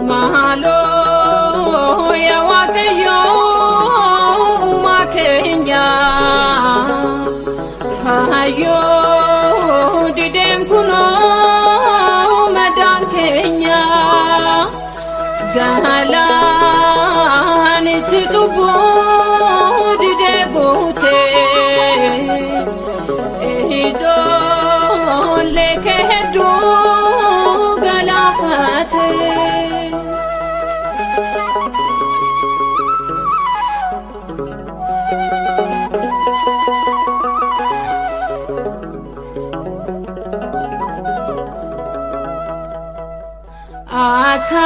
Mahalo ya wakayo makenya fayo didem kuno madan kenya gahalan titubu didegote ehido lekedo galafate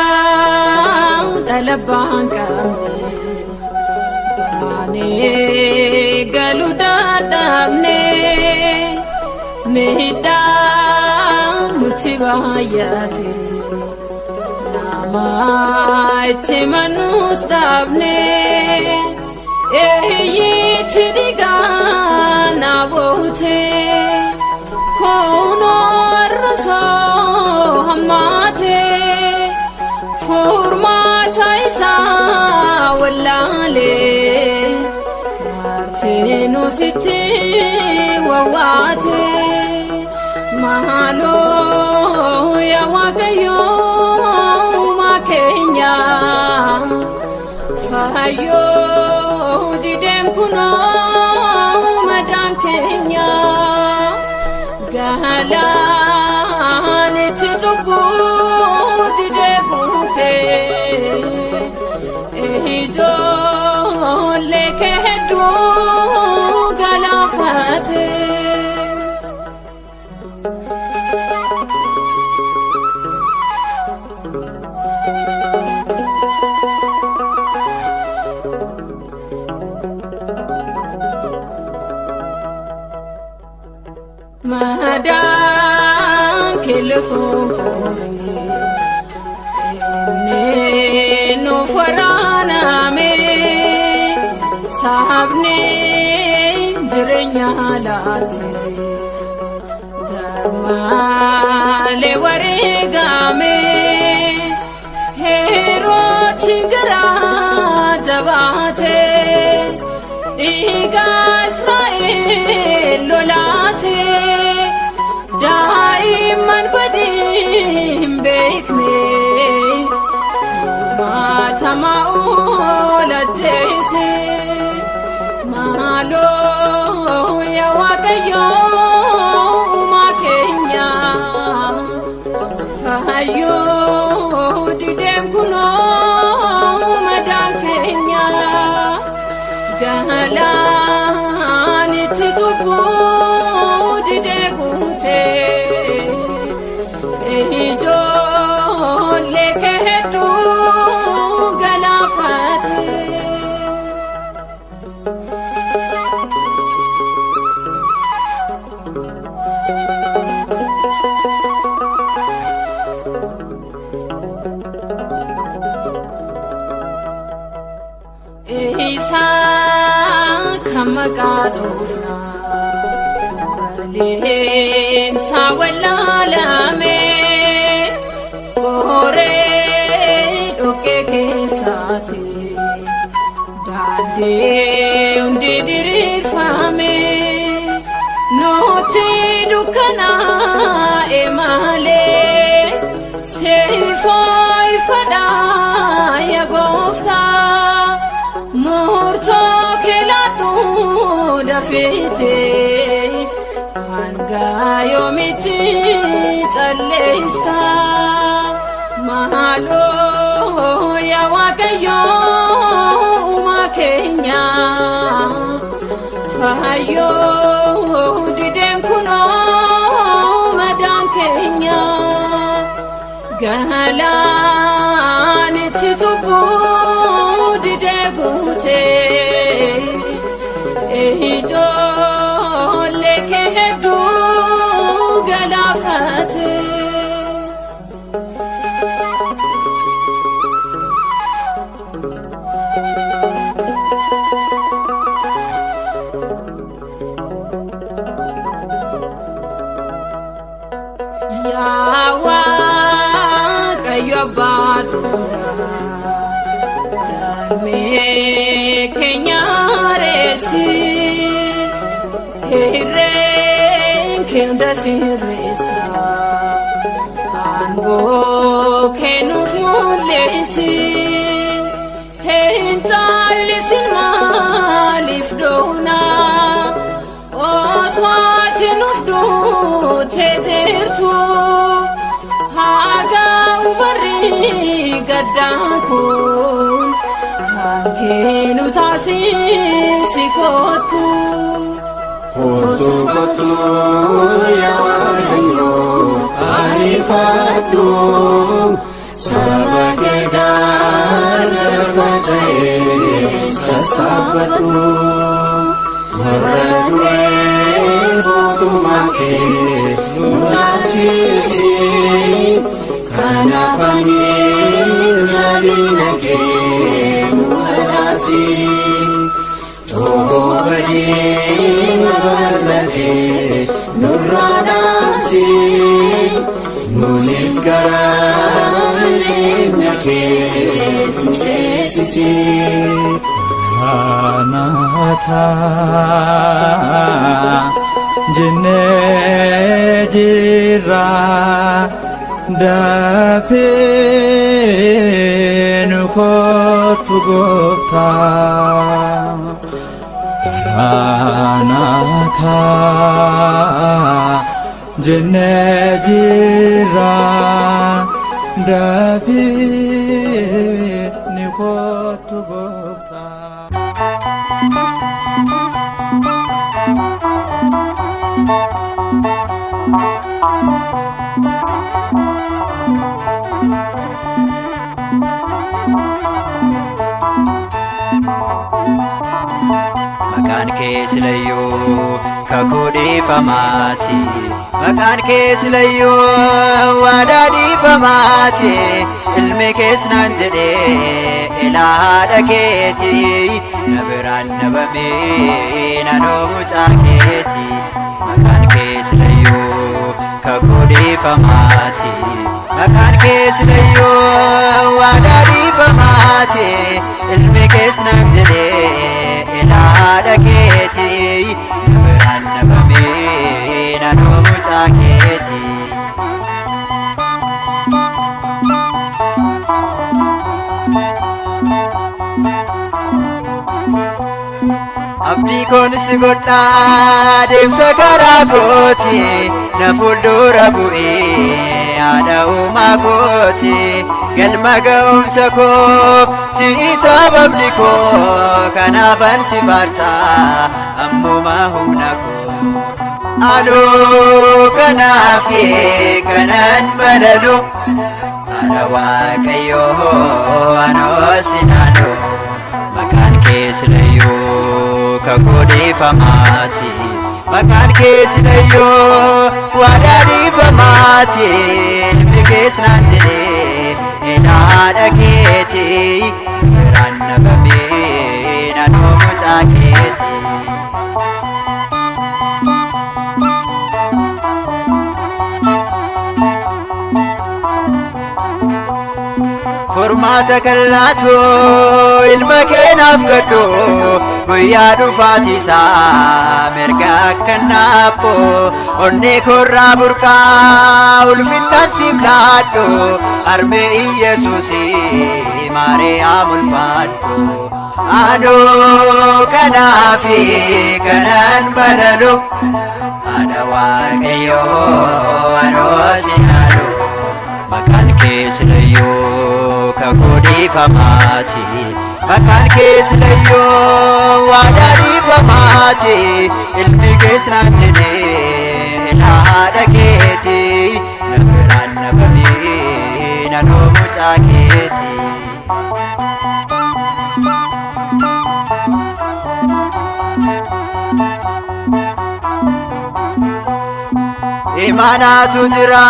Akau dalabang kami Bani galudadamne Mehidam mutibayati Namai timanustabne Ehi tidigan abote Kono raso hamate Formata isa wallale Martino siti wawate Mahalo ya wakayo makenya Fahayo didem kuno madan kenya Gahalan titubu didegote ehido lekedo galafate Madan kelosofore no farana me sahabne jirenya lati darmale waregame hero tigara jabate diga Israel lolase daiman qadim bekne Tamaulate Mahalo ya wakayo makenya Fahayo didem kuno madan kenya Gahalan titubu didegute ehijo lekedo galafate Isa kamagadofna Balin sawalalame Kore doke kesati Dade undi dirifame Noti dukana emale Seifoi fada ya gofta Murto kelatu dafite Hanga yomiti talista Mahalo ya wakayo makenya Fahayo didem kuno madan kenya Gahalan titubu didegute ehido lekedo galafate gabbadura me kenyaresi hirren kenda sirresa ango kenu mulesi hentalisin malif dona oswati nufdu tetertu haga ubari gadakun kenu tasisikotu Kotu kotu ya wayo arifatu sabageda terbacae sesabatu meradue fotu make nunacisi kanafani jadi nage nuadasi Tobadi nalati nuranasi nunis garanya ke sisi anatha jinne jira dafinu kotu gopta anatha jinne jira dafinu kotu gopta Makan keselayo kakudi famati Makan keselayo wadadi famati ilmi kesnan jede ilada keti nabiran nabami nano mucaketi Makan keselayo kakudi famati Makan keselayo wadadi famati ilmi kesnan jede ilada keti nabiran nabami nano mucaketi Abdi konis godha deemsa karaa kooti na fuuldura bu'ee haadha uumaa kooti galma ga'umsa koo si'isa bafni koo kanaafan si faarsaa ammuma humna koo aloo kanaafi kanan balalu haadha waaqayyoo anoo sinaaloo Makan keselayo kakudi famati Makan keselayo wadadi famati ilmi kesnan jede ilada keti ranna babe nano mucaketi Formata kallato ilma keenaaf gadho guyyaa dhufaatisa merga akkannaapho onnee korraa burqaa ulfinnaan siif laadho harmee Iyesuusi Maariyaam ulfaadho anoo kanaafi kanan balalu haadha waaqayyoo anoo sinaaloo Makan keselayo kakudi famati Makan keselayo wadadi famati ilmi kesnan jede ilada keti nabiran nabami nano mucaketi Imanatu jira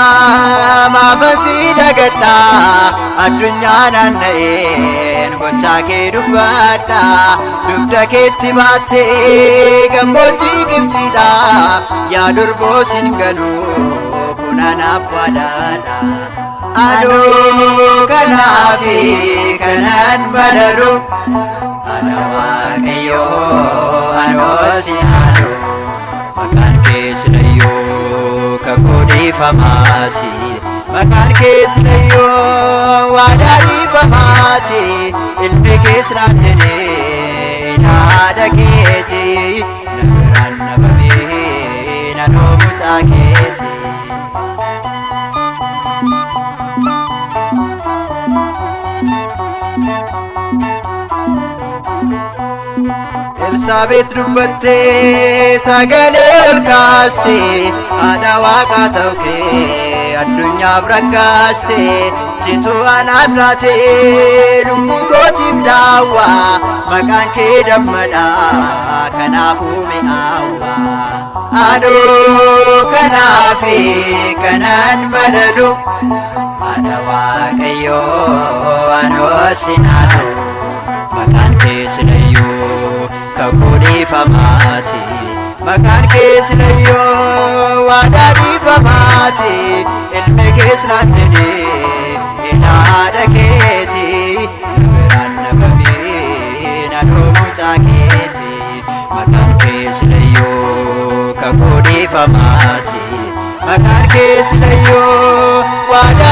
maafasi dagadha addunyaa naanna'een gochaa kee dubbadha dugda keetti baattee gammoojjii Gibxiidha yaa durboo sin galu kun anaaf waadaadha Anu kanafi kanan balalu Ana Waaqayyo anu sinadu Maqaan kee silayyoo kakuu dhiifamaati Maqaan kee silayyoo waadaa dhiifamaati Ilmi kees naaf jedhee haadha keeti Na biraan nabamee nanoo mucaa keeti Elsaabeet dubbattee sagalee ol kaastee haadha Waaqaa ta'uu kee addunyaaf raggaaste situ anaaf laatee lubbuu kootiif daawwaa maqaan kee dammadhaa kanaafuu mi'aawwaa Anuu kanaafi kanan balalu haadha Waaqayyo anuu sinadu Maqaan kee silayyoo kakuu dhiifamaati Maqaan kee silayyoo waadaa dhiifamaati Ilmi kees naaf jedhee haadha keeti Na biraan nabamee nanoo mucaa keeti Maqaan kee silayyoo kakuu dhiifamaati Maqaan kee silayyoo waadaa